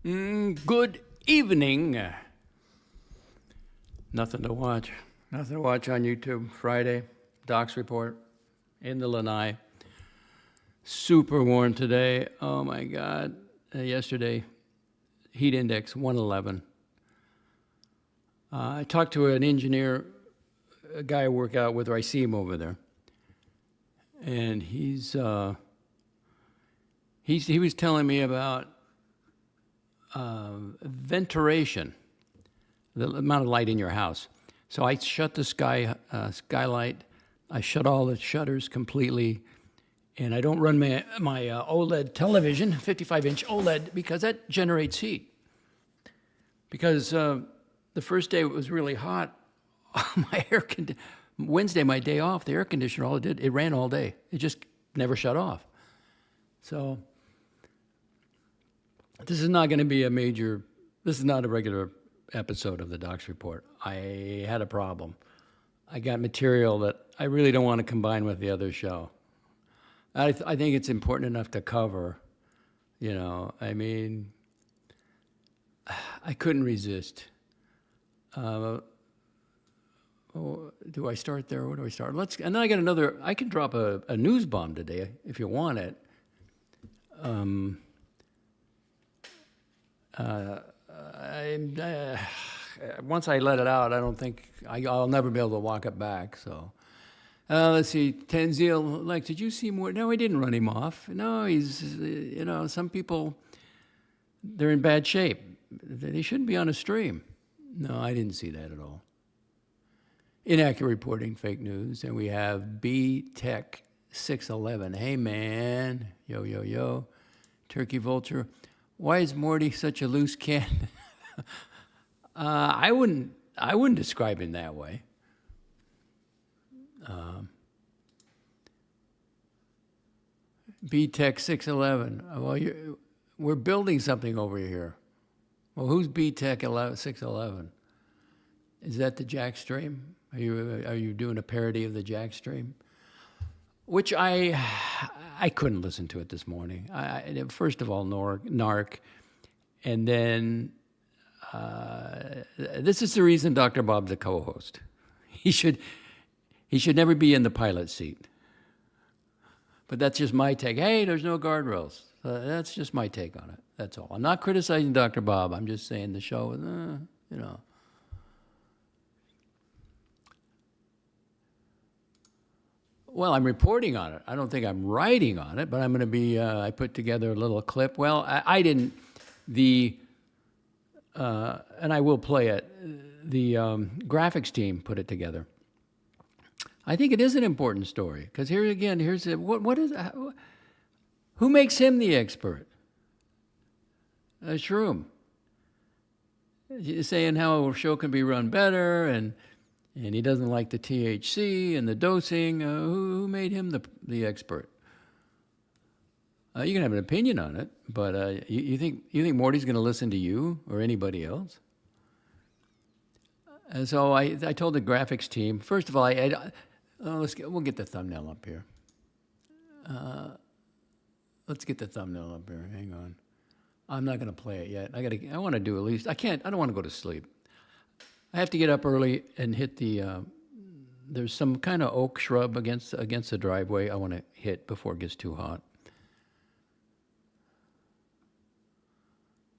Good evening. Nothing to watch. Nothing to watch on YouTube. Friday, DOXX Report in the lanai. Super warm today. Oh my God. Yesterday, heat index 111. I talked to an engineer, a guy I work out with, or I see him over there, and he was telling me about ventilation, the amount of light in your house. So I shut the skylight. I shut all the shutters completely, and I don't run my OLED television, 55-inch OLED, because that generates heat. Because the first day it was really hot, Wednesday, my day off, the air conditioner, all it did, it ran all day. It just never shut off. So this is not going to be this is not a regular episode of the DOXX Report. I had a problem. I got material that I really don't want to combine with the other show. I think it's important enough to cover, I couldn't resist. Do I start there? Where do I start? And then I got another, I can drop a news bomb today if you want it. Once I let it out, I don't think I'll never be able to walk it back. So, let's see. Tanzil, did you see more? No, I didn't run him off. No, he's, some people, they're in bad shape. They shouldn't be on a stream. No, I didn't see that at all. Inaccurate reporting, fake news, and we have B-Tech 611. Hey man, yo, Turkey Vulture. Why is Morty such a loose cannon? I wouldn't describe him that way. B-Tech 611. Well, we're building something over here. Well, who's B-Tech 611? Is that the Jack stream? Are you doing a parody of the Jack stream? Which I couldn't listen to it this morning. First of all, narc, and then this is the reason Dr. Bob's a co-host. He should never be in the pilot seat. But that's just my take. Hey, there's no guardrails. That's just my take on it. That's all. I'm not criticizing Dr. Bob. I'm just saying the show, Well, I'm reporting on it. I don't think I'm writing on it, but I'm going to be, I put together a little clip. Well, I didn't, and I will play it, the graphics team put it together. I think it is an important story, because what is, who makes him the expert? A shroom. Saying how a show can be run better, and he doesn't like the THC and the dosing. Who made him the expert? You can have an opinion on it, but you think Morty's going to listen to you or anybody else? And so I told the graphics team. First of all, we'll get the thumbnail up here. Let's get the thumbnail up here. Hang on. I'm not going to play it yet. I want to do at least. I don't want to go to sleep. I have to get up early and hit there's some kind of oak shrub against the driveway I want to hit before it gets too hot.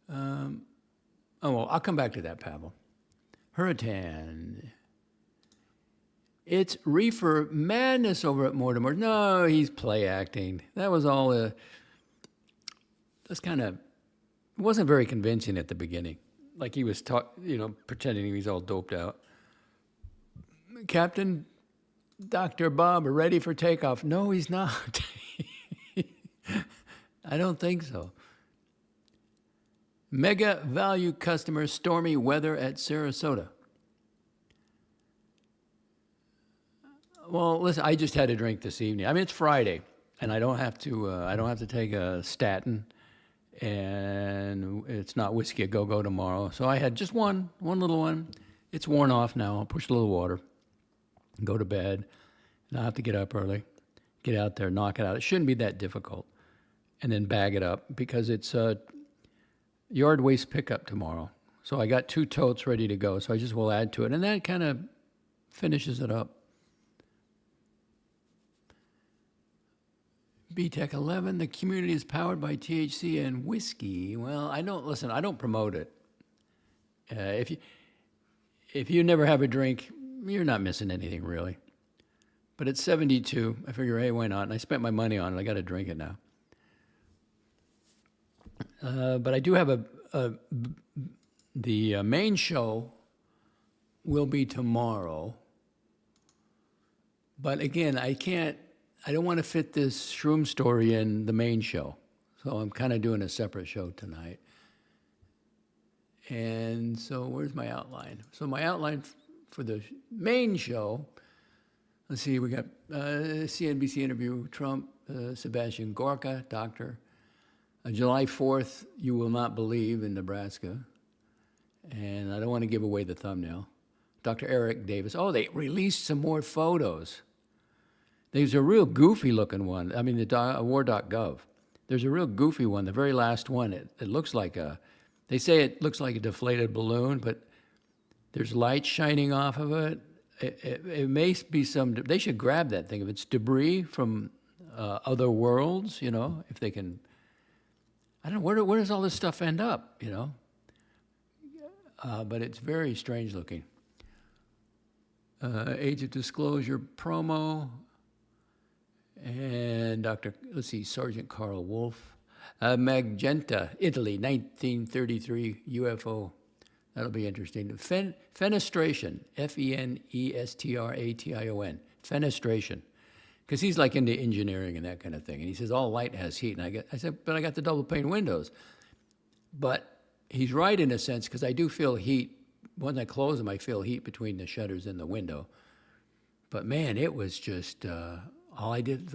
Well, I'll come back to that, Pavel. Hurricane. It's reefer madness over at Mortimer. No, he's play acting. That was all that's kind of, it wasn't very convincing at the beginning. Like he was pretending he was all doped out. Captain Dr. Bob, ready for takeoff. No, he's not. I don't think so. Mega value customer, stormy weather at Sarasota. Well, listen, I just had a drink this evening. It's Friday, and I don't have to take a statin, and it's not whiskey a go-go tomorrow. So I had just one little one. It's worn off now. I'll push a little water, go to bed, and I'll have to get up early, get out there, knock it out. It shouldn't be that difficult, and then bag it up because it's yard waste pickup tomorrow. So I got 2 totes ready to go. So I just will add to it. And that kind of finishes it up. BTEC 11, the community is powered by THC and whiskey. Well, I don't promote it. If you never have a drink, you're not missing anything really. But it's 72. I figure, hey, why not? And I spent my money on it. I got to drink it now. But I do have the main show will be tomorrow. But again, I don't want to fit this shroom story in the main show. So I'm kind of doing a separate show tonight. And so where's my outline? So my outline for the main show, let's see, we got CNBC interview, Trump, Sebastian Gorka, doctor. July 4th, you will not believe, in Nebraska. And I don't want to give away the thumbnail. Dr. Eric Davis. Oh, they released some more photos. There's a real goofy looking one. I mean, the war.gov. There's a real goofy one, the very last one. It looks like they say it looks like a deflated balloon, but there's light shining off of it. It may be they should grab that thing. If it's debris from other worlds, if they can, I don't know, where does all this stuff end up, But it's very strange looking. Age of Disclosure promo. And Sergeant Carl Wolf. Magenta, Italy, 1933 UFO. That'll be interesting. Fenestration, Fenestration. Fenestration. Because he's like into engineering and that kind of thing. And he says, all light has heat. And I said, but I got the double pane windows. But he's right in a sense, because I do feel heat. When I close them, I feel heat between the shutters and the window. But man, it was just, all I did,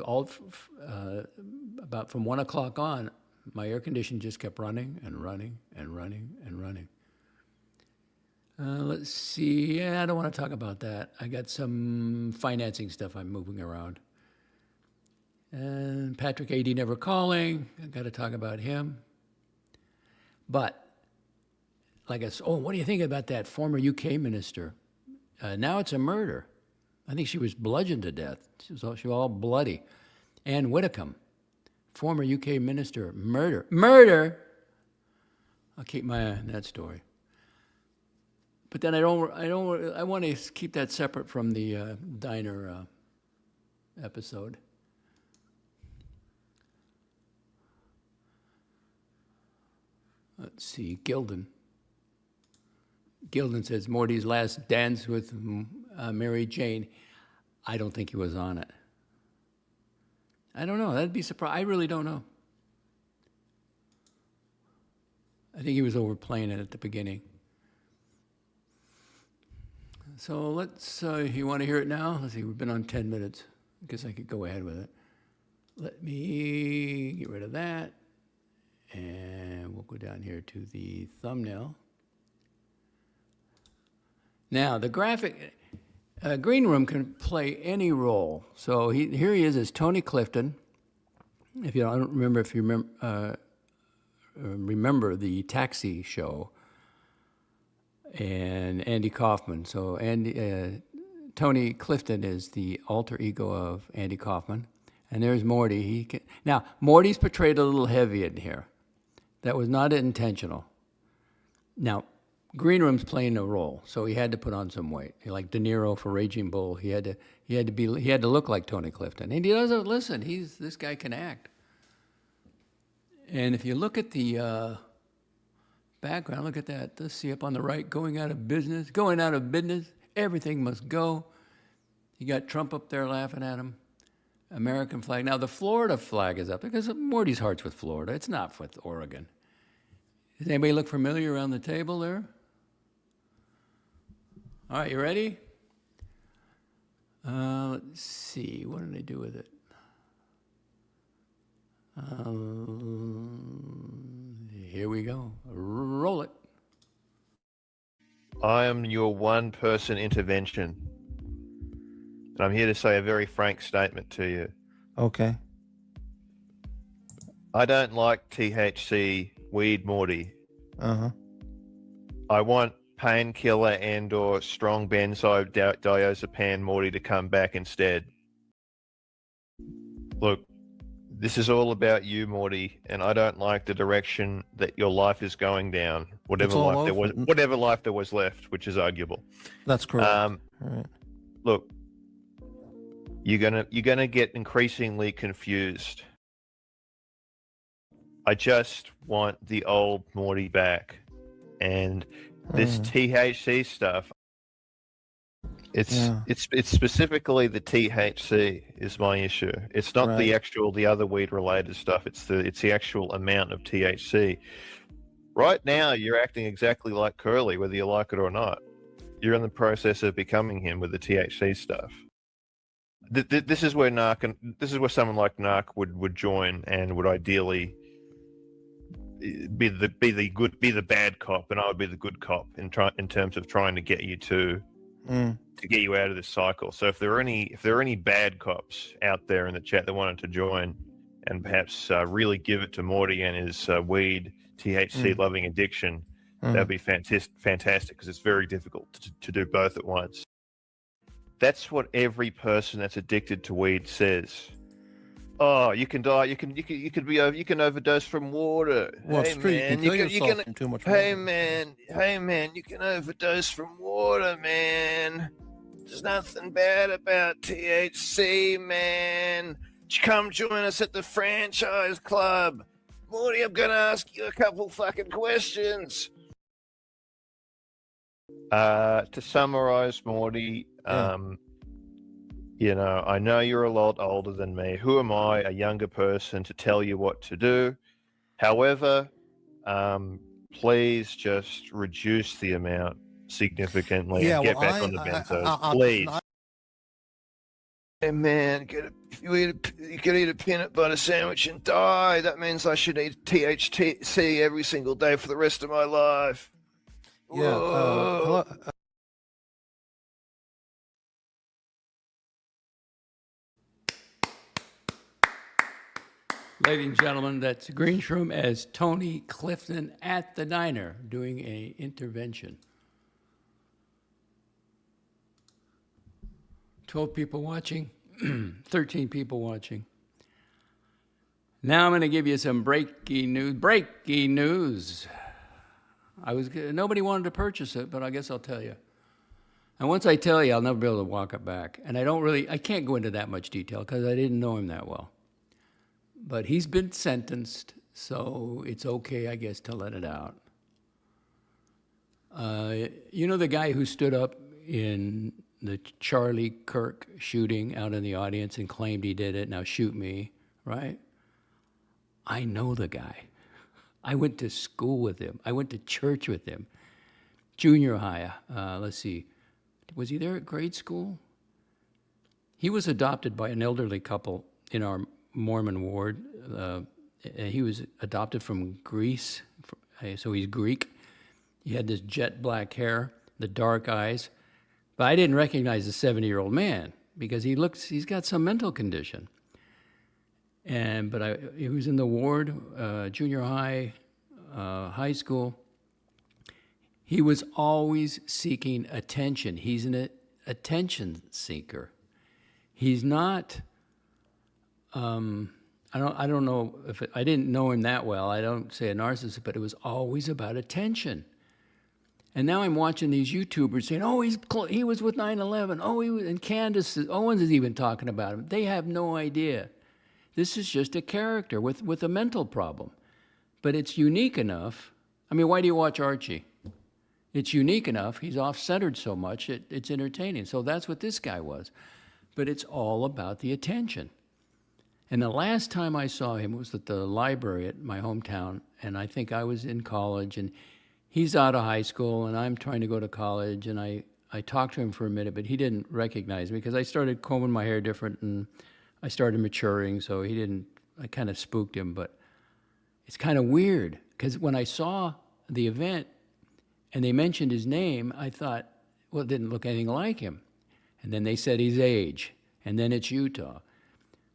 about from 1 o'clock on, my air conditioning just kept running and running and running and running. Let's see. I don't want to talk about that. I got some financing stuff I'm moving around. And Patrick A.D. never calling. I got to talk about him. But, what do you think about that former UK minister? Now it's a murder. I think she was bludgeoned to death. She was all bloody. Anne Widdecombe, former UK minister, murder. I'll keep my eye on that story. But then I want to keep that separate from the diner episode. Let's see, Gilden. Gilden says Morty's last dance with Mary Jane. I don't think he was on it. I don't know. That'd be surprising. I really don't know. I think he was overplaying it at the beginning. So let's, you want to hear it now? Let's see, we've been on 10 minutes. I guess I could go ahead with it. Let me get rid of that. And we'll go down here to the thumbnail. Now, the graphic, Greenroom can play any role. So here he is as Tony Clifton. I don't remember if you remember the Taxi show and Andy Kaufman. So Tony Clifton is the alter ego of Andy Kaufman. And there's Morty. Now, Morty's portrayed a little heavy in here. That was not intentional. Now, Greenroom's playing a role, so he had to put on some weight. Like De Niro for Raging Bull, he had to look like Tony Clifton. And he doesn't listen. This guy can act. And if you look at the background, look at that. Let's see up on the right, going out of business. Everything must go. You got Trump up there laughing at him. American flag. Now, the Florida flag is up because Morty's heart's with Florida. It's not with Oregon. Does anybody look familiar around the table there? All right, you ready? Let's see. What did I do with it? Here we go. Roll it. I am your one-person intervention. And I'm here to say a very frank statement to you. Okay. I don't like THC weed, Morty. I want painkiller and or strong benzodiazepam Morty to come back instead. Look, this is all about you, Morty, and I don't like the direction that your life is going down. Whatever life there was left, which is arguable. That's correct. Right. Look, you're gonna get increasingly confused. I just want the old Morty back, and this THC stuff. It's specifically the THC is my issue. It's not the other weed related stuff. It's the actual amount of THC. Right now, you're acting exactly like Curly, whether you like it or not. You're in the process of becoming him with the THC stuff. This is where someone like Narc would join and would ideally be the bad cop, and I would be the good cop in terms of trying to get you to get you out of this cycle. So if there are any bad cops out there in the chat that wanted to join and perhaps really give it to Morty and his weed THC loving addiction, that'd be fantastic because it's very difficult to do both at once. That's what every person that's addicted to weed says. Oh, you can die. You can overdose from water. Well, hey man, you can from too much hey water. man, you can overdose from water, man. There's nothing bad about THC, man. Come join us at the franchise club. Morty, I'm gonna ask you a couple fucking questions. To summarize, Morty, you know, I know you're a lot older than me. Who am I, a younger person, to tell you what to do? However, please just reduce the amount significantly and get back on the benzos, please. Hey man, you could eat a peanut butter sandwich and die. That means I should eat THC every single day for the rest of my life. Yeah. Ladies and gentlemen, that's Greenshroom as Tony Clifton at the diner doing a intervention. 12 people watching, 13 people watching. Now I'm going to give you some breaking news. Breaking news. Nobody wanted to purchase it, but I guess I'll tell you. And once I tell you, I'll never be able to walk it back. And I can't go into that much detail because I didn't know him that well. But he's been sentenced, so it's okay, I guess, to let it out. You know the guy who stood up in the Charlie Kirk shooting out in the audience and claimed he did it, now shoot me, right? I know the guy. I went to school with him. I went to church with him. Junior high, let's see. Was he there at grade school? He was adopted by an elderly couple in our Mormon ward. He was adopted from Greece, so he's Greek. He had this jet black hair, the dark eyes. But I didn't recognize the 70-year-old man because he's got some mental condition. But he was in the ward, junior high, high school. He was always seeking attention. He's an attention seeker. He's not. I don't know I didn't know him that well. I don't say a narcissist, but it was always about attention. And now I'm watching these YouTubers saying, "Oh, he was with 9/11. Oh, he was," and Candace Owens is even talking about him. They have no idea. This is just a character with a mental problem, but it's unique enough. I mean, why do you watch Archie? It's unique enough. He's off-centered so much it's entertaining. So that's what this guy was, but it's all about the attention. And the last time I saw him was at the library at my hometown, and I think I was in college, and he's out of high school, and I'm trying to go to college, and I talked to him for a minute, but he didn't recognize me because I started combing my hair different, and I started maturing, so I kind of spooked him, but it's kind of weird because when I saw the event and they mentioned his name, I thought, well, it didn't look anything like him. And then they said his age, and then it's Utah.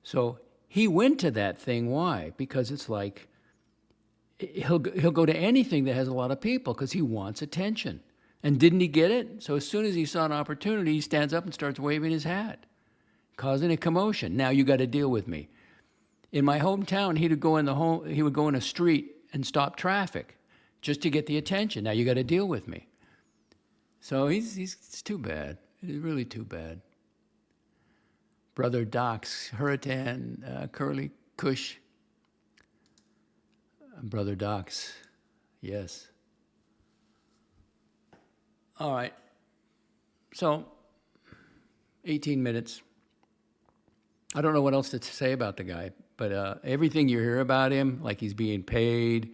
So he went to that thing. Why? Because it's like, he'll go to anything that has a lot of people because he wants attention. And didn't he get it? So as soon as he saw an opportunity, he stands up and starts waving his hat, causing a commotion. Now you got to deal with me. In my hometown, he would go in a street and stop traffic just to get the attention. Now you got to deal with me. So it's too bad. It's really too bad. Brother DOXX, Hurricane, Curly, Kush. Brother DOXX, yes. All right. So, 18 minutes. I don't know what else to say about the guy, but everything you hear about him, like he's being paid,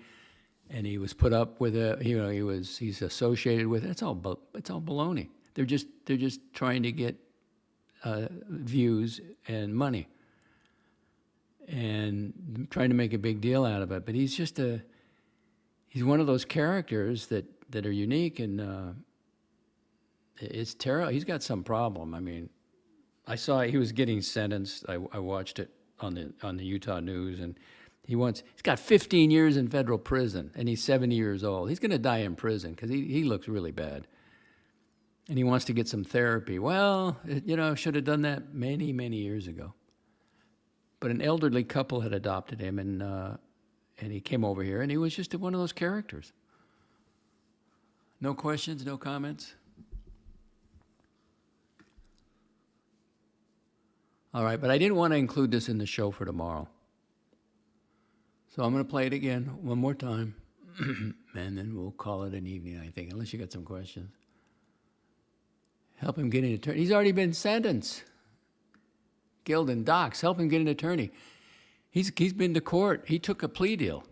and he was put up with it. He's associated with it. It's all baloney. They're just trying to get views and money, and trying to make a big deal out of it. But he's one of those characters that are unique, and it's terrible. He's got some problem. I mean, I saw he was getting sentenced. I watched it on the Utah news, and he's got 15 years in federal prison, and he's 70 years old. He's going to die in prison because he looks really bad, and he wants to get some therapy. Well, should have done that many, many years ago. But an elderly couple had adopted him, and he came over here, and he was just one of those characters. No questions, no comments? All right, but I didn't want to include this in the show for tomorrow. So I'm going to play it again one more time, and then we'll call it an evening, I think, unless you got some questions. Help him get an attorney. He's already been sentenced. Gildan, DOXX, help him get an attorney. He's been to court. He took a plea deal.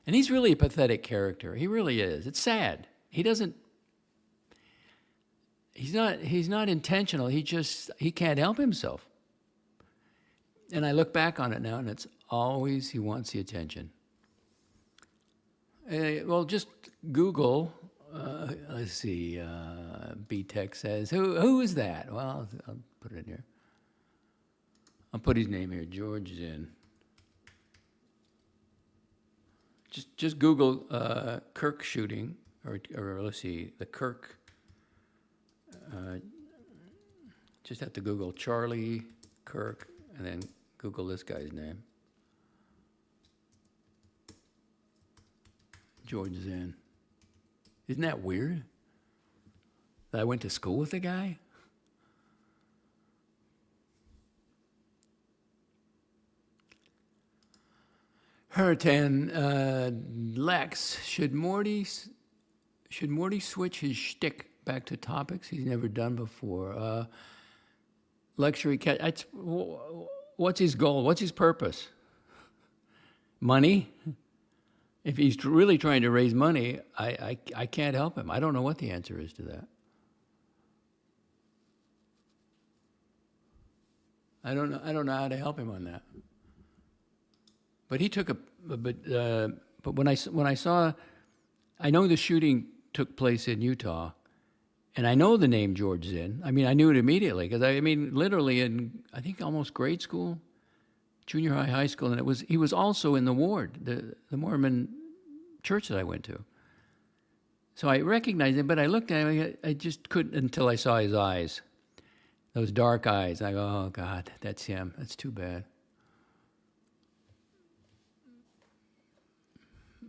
And he's really a pathetic character. He really is. It's sad. He's not intentional. He can't help himself. And I look back on it now, and it's always he wants the attention. Well, just Google. Let's see. B-Tech says, who is that? Well, I'll put it in here. I'll put his name here, George Zinn. Just Google Kirk shooting, or let's see, the Kirk. Just have to Google Charlie Kirk, and then Google this guy's name. George Zinn. Isn't that weird? That I went to school with the guy? Hurtan, Lex, should Morty switch his shtick back to topics he's never done before? Luxury cat. What's his goal? What's his purpose? Money? If he's really trying to raise money, I can't help him. I don't know what the answer is to that. I don't know how to help him on that. But he took but when I saw, I know the shooting took place in Utah, and I know the name George Zinn. I mean, I knew it immediately because literally in I think almost grade school, junior high, high school, and he was also in the ward, the Mormon church that I went to. So I recognized him, but I looked at him. I just couldn't until I saw his eyes, those dark eyes. I go, oh God, that's him. That's too bad.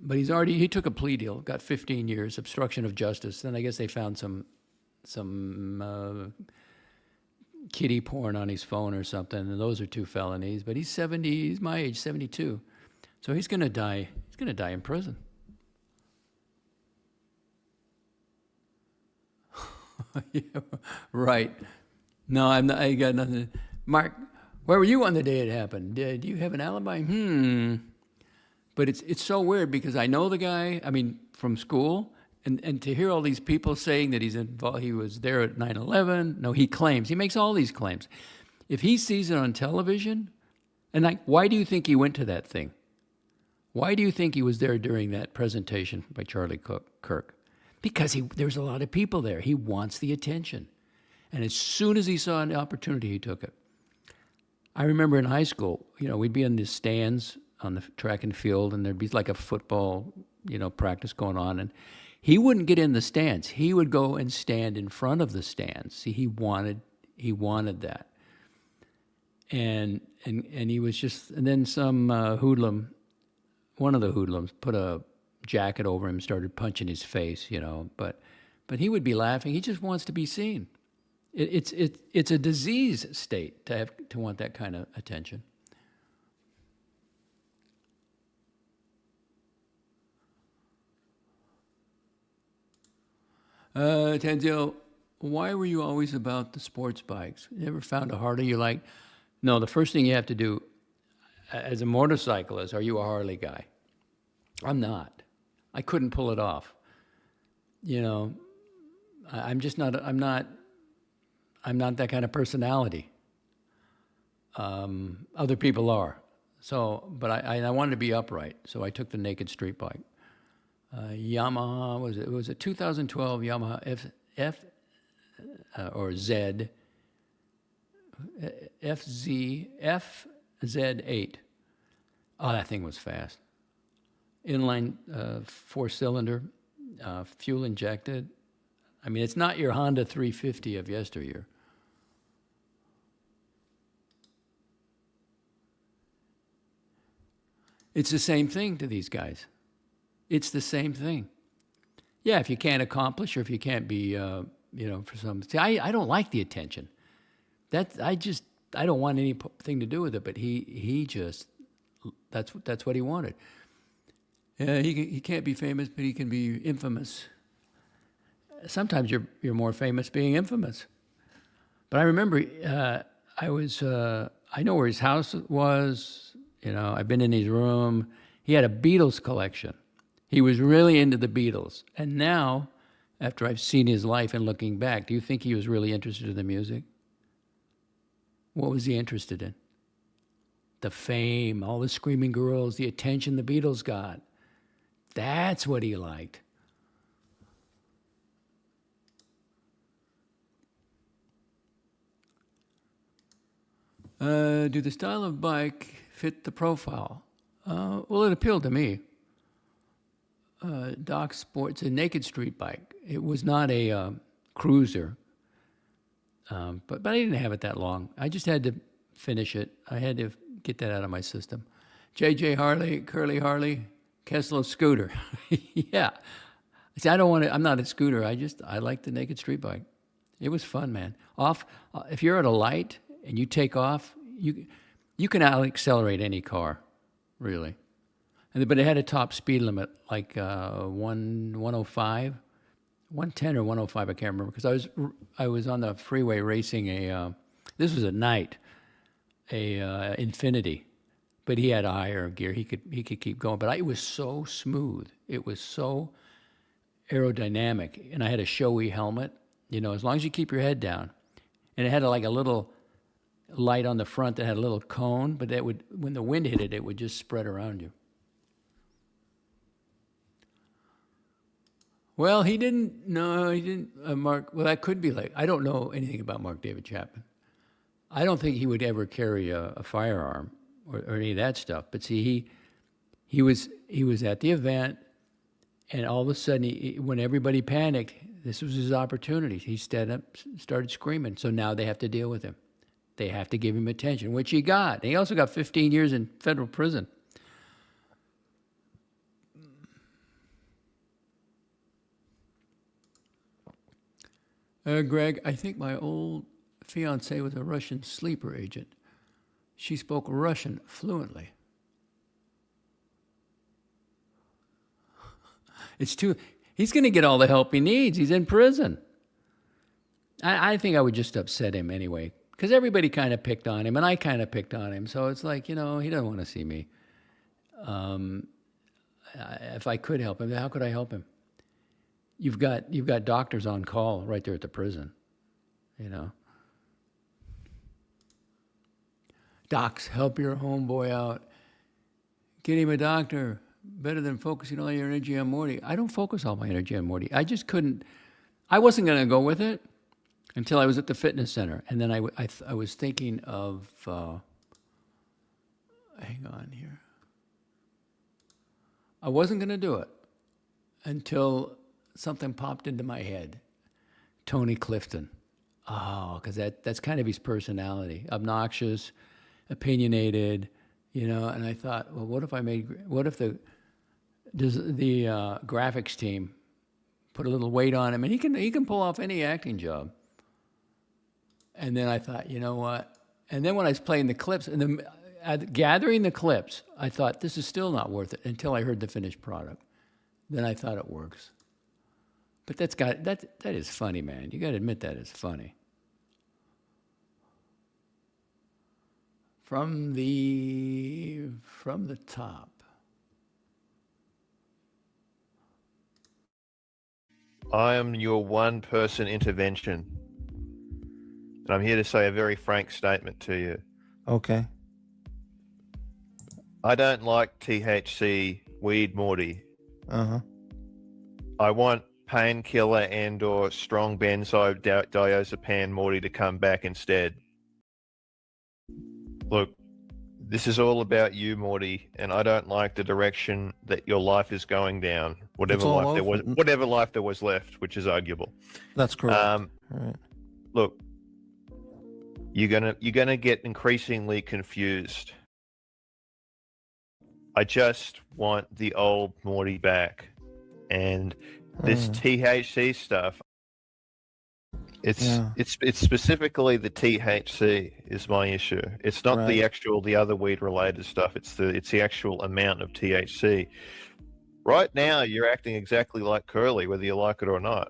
But he took a plea deal, got 15 years, obstruction of justice. Then I guess they found some kiddie porn on his phone or something, and those are 2 felonies. But he's 70, he's my age, 72. So he's going to die. He's going to die in prison. Yeah, right. No, I got nothing. Mark, where were you on the day it happened? Do you have an alibi? But it's so weird because I know the guy, from school, and to hear all these people saying that he's involved, he was there at 9/11. No, he claims. He makes all these claims. If he sees it on television, and why do you think he went to that thing? Why do you think he was there during that presentation by Charlie Kirk? Because there was a lot of people there. He wants the attention. And as soon as he saw an opportunity, he took it. I remember in high school, we'd be in the stands on the track and field, and there'd be like a football, practice going on, and he wouldn't get in the stands. He would go and stand in front of the stands. See, he wanted that, and he was just. And then some hoodlum, one of the hoodlums, put a jacket over him, and started punching his face, But he would be laughing. He just wants to be seen. It's a disease state to want that kind of attention. Tanzil, why were you always about the sports bikes? You ever found a Harley you like? No, the first thing you have to do as a motorcyclist, are you a Harley guy? I'm not. I couldn't pull it off. I'm just not. I'm not that kind of personality. Other people are. So, but I wanted to be upright, so I took the naked street bike. Yamaha, it was a 2012 Yamaha FZ8. Oh, that thing was fast. Inline 4-cylinder, fuel injected. I mean, it's not your Honda 350 of yesteryear. It's the same thing to these guys. It's the same thing. Yeah, if you can't accomplish, or if you can't be, for some. See, I don't like the attention. I don't want anything to do with it. But he just, that's what he wanted. Yeah, he can't be famous, but he can be infamous. Sometimes you're more famous being infamous. But I remember I know where his house was. I've been in his room. He had a Beatles collection. He was really into the Beatles. And now, after I've seen his life and looking back, do you think he was really interested in the music? What was he interested in? The fame, all the screaming girls, the attention the Beatles got. That's what he liked. Do the style of bike fit the profile? Well, it appealed to me. DOXX Sports, a naked street bike. It was not a cruiser, but I didn't have it that long. I just had to finish it. I had to get that out of my system. JJ Harley, Curly Harley, Kessler scooter. Yeah. See, I'm not a scooter. I like the naked street bike. It was fun, man. If you're at a light and you take off, you can out-accelerate any car, really. But it had a top speed limit, like 105, 110 or 105, I can't remember, because I was on the freeway racing this was at night, Infinity, but he had a higher gear. He could keep going, but it was so smooth. It was so aerodynamic, and I had a showy helmet. As long as you keep your head down, and it had like a little light on the front that had a little cone, but when the wind hit it, it would just spread around you. Well, he didn't. No, he didn't. Mark. Well, that could be like. I don't know anything about Mark David Chapman. I don't think he would ever carry a firearm or any of that stuff. But see, he was at the event, and all of a sudden, when everybody panicked, this was his opportunity. He stood up, started screaming. So now they have to deal with him. They have to give him attention, which he got. And he also got 15 years in federal prison. Greg, I think my old fiancée was a Russian sleeper agent. She spoke Russian fluently. He's going to get all the help he needs. He's in prison. I think I would just upset him anyway, because everybody kind of picked on him, and I kind of picked on him. So it's like, he doesn't want to see me. If I could help him, how could I help him? You've got doctors on call right there at the prison, Docs, help your homeboy out. Get him a doctor. Better than focusing all your energy on Morty. I don't focus all my energy on Morty. I just couldn't. I wasn't going to go with it until I was at the fitness center, and then I was thinking of. Hang on here. I wasn't going to do it until something popped into my head. Tony Clifton. Oh, because that's kind of his personality. Obnoxious, opinionated, you know. And I thought, well, what if the graphics team put a little weight on him, and he can pull off any acting job. And then I thought, you know what? And then when I was playing the clips and gathering the clips, I thought this is still not worth it until I heard the finished product. Then I thought it works. But that is funny, man. You got to admit that is funny. From the top. I am your one-person intervention. And I'm here to say a very frank statement to you. Okay. I don't like THC weed, Morty. Uh-huh. I want painkiller and or strong benzodiazepam Morty to come back instead. Look, this is all about you, Morty, and I don't like the direction that your life is going down. Whatever life there was left, which is arguable. That's correct. Right. Look, you're gonna get increasingly confused. I just want the old Morty back, and this THC stuff. It's specifically the THC is my issue. It's not the other weed related stuff. It's the actual amount of THC. Right now, you're acting exactly like Curly, whether you like it or not.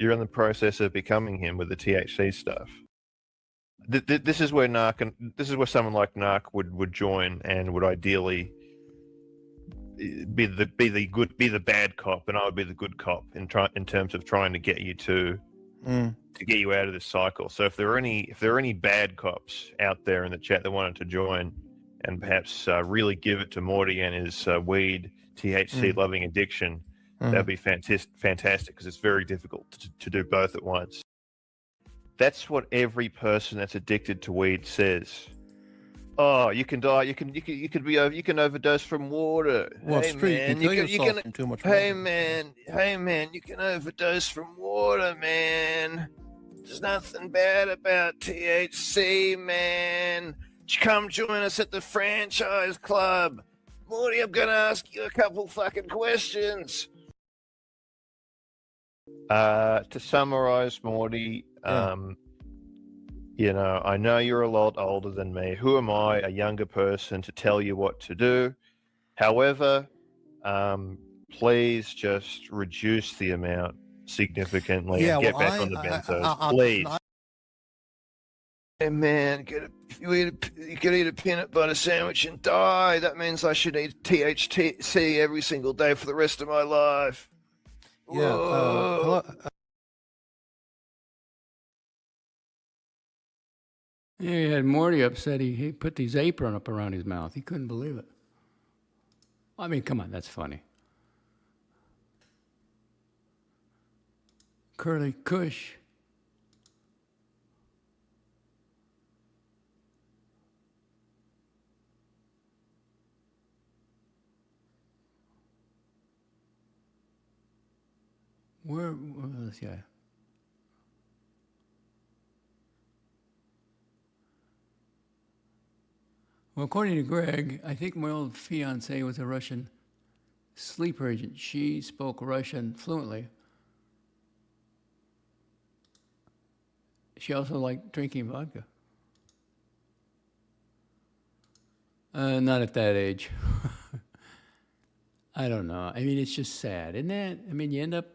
You're in the process of becoming him with the THC stuff. This is where someone like Narc would join and would ideally be the bad cop, and I would be the good cop in terms of trying to get you to get you out of this cycle. So if there are any bad cops out there in the chat that wanted to join and perhaps really give it to Morty and his weed THC loving addiction, that'd be fantastic because it's very difficult to do both at once. That's what every person that's addicted to weed says. Oh, you can die. You can overdose from water. Well, hey, man, you can from too much water. Hey man, you can overdose from water, man. There's nothing bad about THC, man. Come join us at the franchise club. Morty, I'm gonna ask you a couple fucking questions. To summarize, Morty, you know, I know you're a lot older than me. Who am I, a younger person, to tell you what to do? However, please just reduce the amount significantly and get back on the benzos, please. Hey man, you could eat a peanut butter sandwich and die. That means I should eat THC every single day for the rest of my life. Yeah. Hello. Yeah, he had Morty upset. He put his apron up around his mouth. He couldn't believe it. I mean, come on, that's funny. Curly Kush. Where was this guy? Well, according to Greg, I think my old fiancée was a Russian sleeper agent. She spoke Russian fluently. She also liked drinking vodka. Not at that age. I don't know. I mean, it's just sad, isn't it? I mean, you end up,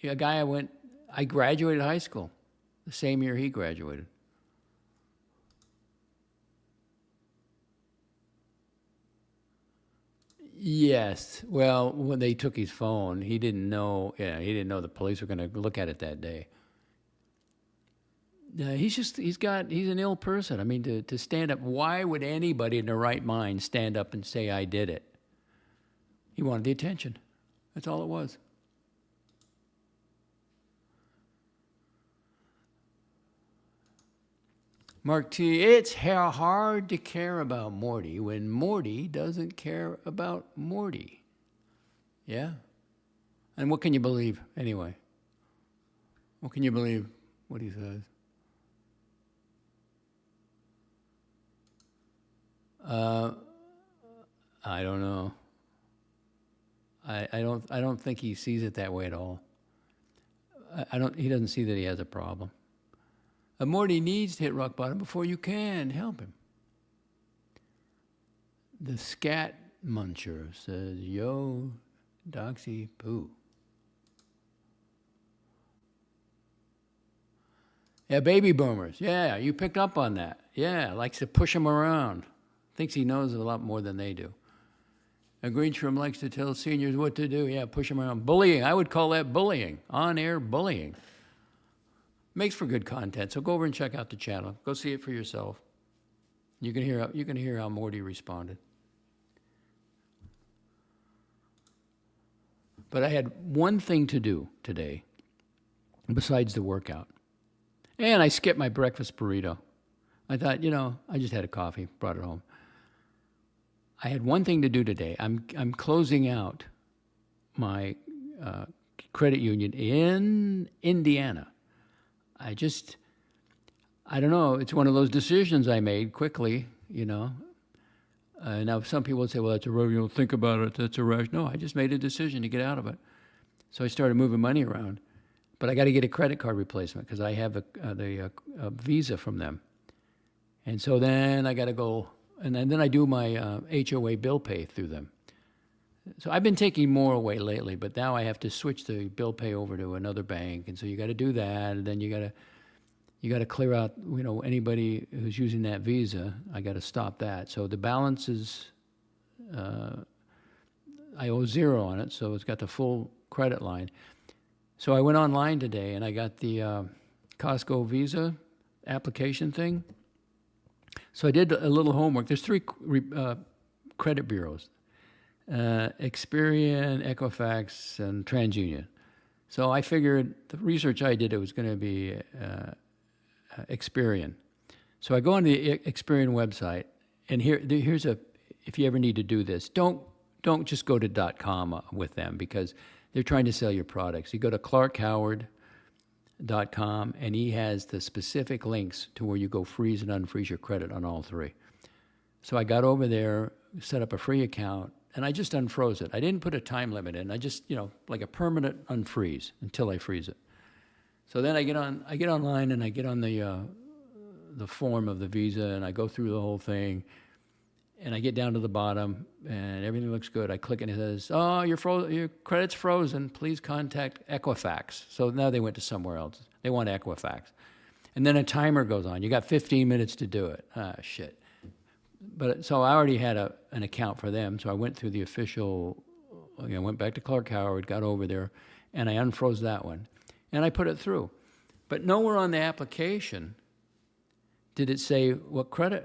a guy I graduated high school the same year he graduated. Yes. Well, when they took his phone, he didn't know. Yeah, he didn't know the police were going to look at it that day. He's an ill person. I mean, to stand up. Why would anybody in their right mind stand up and say I did it? He wanted the attention. That's all it was. Mark T, it's hard to care about Morty when Morty doesn't care about Morty. Yeah. And what can you believe anyway? What can you believe what he says? I don't know. I don't think he sees it that way at all. He doesn't see that he has a problem. Morty needs to hit rock bottom before you can help him. The Scat Muncher says, yo, Doxy Poo. Yeah, baby boomers. Yeah, you picked up on that. Yeah, likes to push them around. Thinks he knows a lot more than they do. A Greenshroom likes to tell seniors what to do. Yeah, push them around. Bullying. I would call that bullying. On-air bullying. Makes for good content. So go over and check out the channel. Go see it for yourself. You can hear how Morty responded. But I had one thing to do today besides the workout. And I skipped my breakfast burrito. I thought, I just had a coffee, brought it home. I had one thing to do today. I'm closing out my credit union in Indiana. I don't know. It's one of those decisions I made quickly, Now, some people would say, well, that's a think about it. That's a rush. No, I just made a decision to get out of it. So I started moving money around. But I got to get a credit card replacement because I have a Visa from them. And so then I got to go, and then I do my HOA bill pay through them. So I've been taking more away lately, but now I have to switch the bill pay over to another bank. And so you got to do that, and then you got to clear out, anybody who's using that Visa. I got to stop that. So the balance is, I owe zero on it, so it's got the full credit line. So I went online today and I got the Costco Visa application thing. So I did a little homework. There's three credit bureaus, Experian, Equifax, and TransUnion. So I figured the research I did, it was going to be Experian. So I go on the Experian website, and here's if you ever need to do this, don't just go to .com with them because they're trying to sell your products. You go to clarkhoward.com, and he has the specific links to where you go freeze and unfreeze your credit on all three. So I got over there, set up a free account, and I just unfroze it. I didn't put a time limit in. I just, like a permanent unfreeze until I freeze it. So then I get online and I get on the form of the Visa, and I go through the whole thing. And I get down to the bottom, and everything looks good. I click, and it says, "Oh, your credit's frozen. Please contact Equifax." So now they went to somewhere else. They want Equifax, and then a timer goes on. You got 15 minutes to do it. Ah, shit. But so I already had an account for them, so I went through the official. I went back to Clark Howard, got over there, and I unfroze that one, and I put it through. But nowhere on the application did it say what credit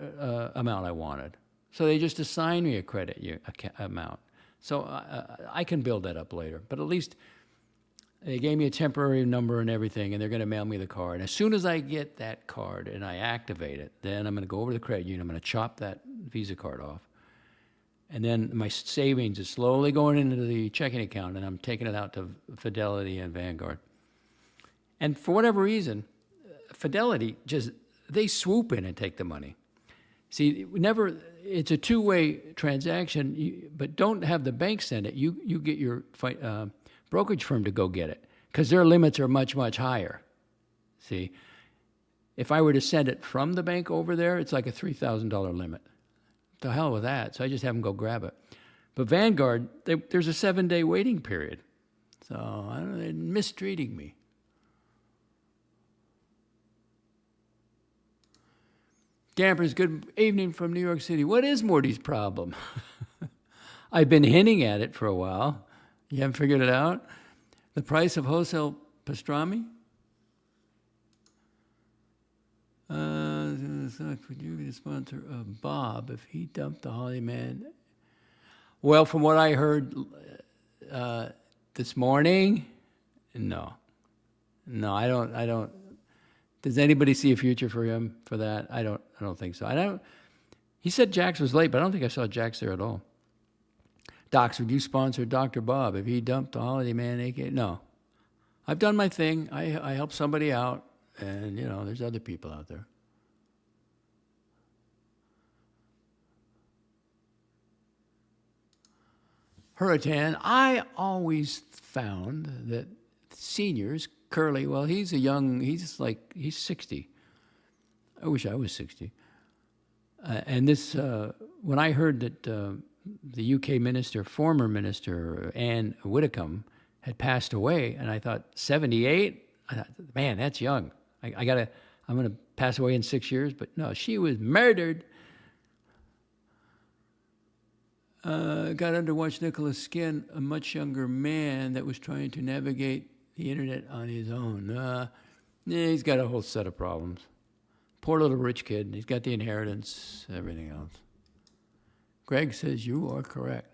amount I wanted. So they just assigned me a credit amount. So I can build that up later. But at least they gave me a temporary number and everything, and they're going to mail me the card. As soon as I get that card and I activate it, then I'm going to go over to the credit union. I'm going to chop that Visa card off. And then my savings is slowly going into the checking account, and I'm taking it out to Fidelity and Vanguard. And for whatever reason, Fidelity they swoop in and take the money. See, it's a two-way transaction, but don't have the bank send it. You get your brokerage firm to go get it because their limits are much, much higher. See, if I were to send it from the bank over there, it's like a $3,000 limit. The hell with that. So I just have them go grab it. But Vanguard, there's a 7-day waiting period. So I don't know, they're mistreating me. Campers, good evening from New York City. What is Morty's problem? I've been hinting at it for a while. You haven't figured it out? The price of wholesale pastrami? Would you be the sponsor of Bob if he dumped the Holly Man? Well, from what I heard this morning, no, I don't. Does anybody see a future for him for that? I don't think so. He said Jax was late, but I don't think I saw Jax there at all. Docs, would you sponsor Dr. Bob if he dumped the Holiday Man AK? No. I've done my thing. I helped somebody out, and, you know, there's other people out there. Hurricane, I always found that seniors, Curly, well, he's 60. I wish I was 60. And this, when I heard that the UK minister, former minister, Anne Widdecombe, had passed away, and I thought, 78? I thought, man, that's young. I'm going to pass away in 6 years, but no, she was murdered. Got under watch Nicholas Skin, a much younger man that was trying to navigate the internet on his own. He's got a whole set of problems. Poor little rich kid. He's got the inheritance, everything else. Greg says you are correct.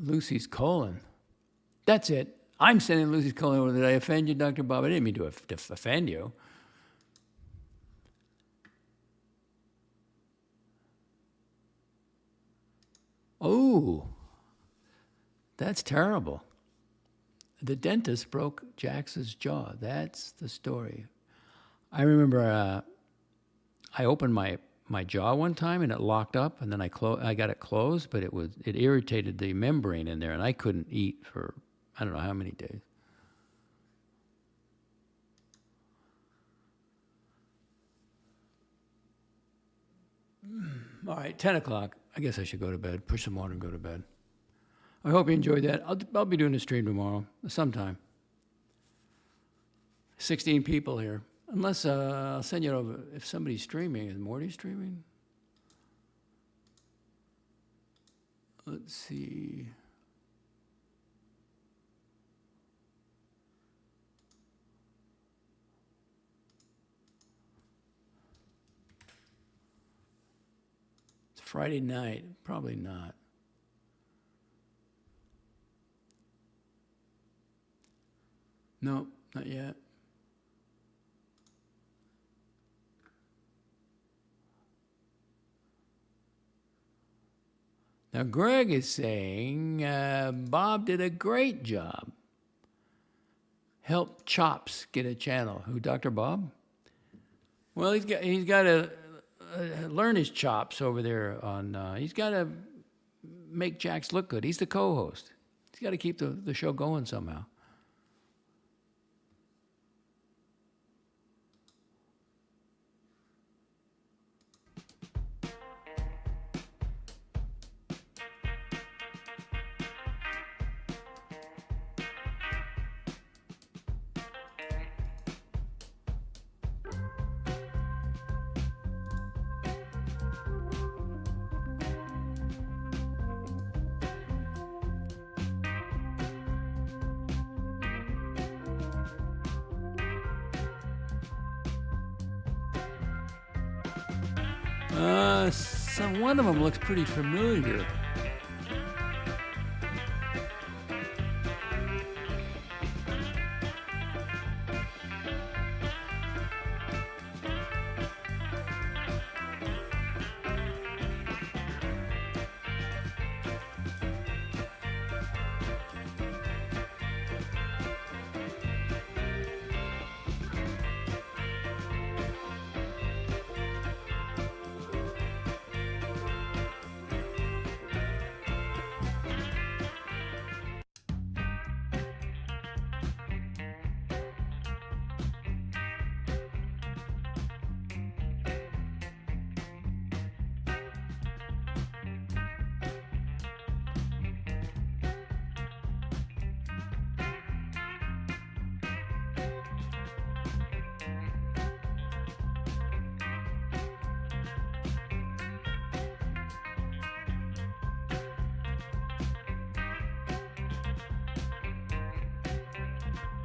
Lucy's colon. That's it. I'm sending Lucy's colon over. Did I offend you, Dr. Bob? I didn't mean to offend you. Oh, that's terrible. The dentist broke Jax's jaw. That's the story. I remember I opened my jaw one time and it locked up, and then I got it closed, but it irritated the membrane in there, and I couldn't eat for I don't know how many days. All right, 10 o'clock. I guess I should go to bed, push some water and go to bed. I hope you enjoyed that. I'll be doing a stream tomorrow, sometime. 16 people here. Unless I'll send you over if somebody's streaming. Is Morty streaming? Let's see. It's Friday night. Probably not. No, not yet. Now, Greg is saying Bob did a great job. Help Chops get a channel. Who, Dr. Bob? Well, he's got to learn his chops over there on. He's got to make Jax look good. He's the co-host. He's got to keep the show going somehow. One of them looks pretty familiar.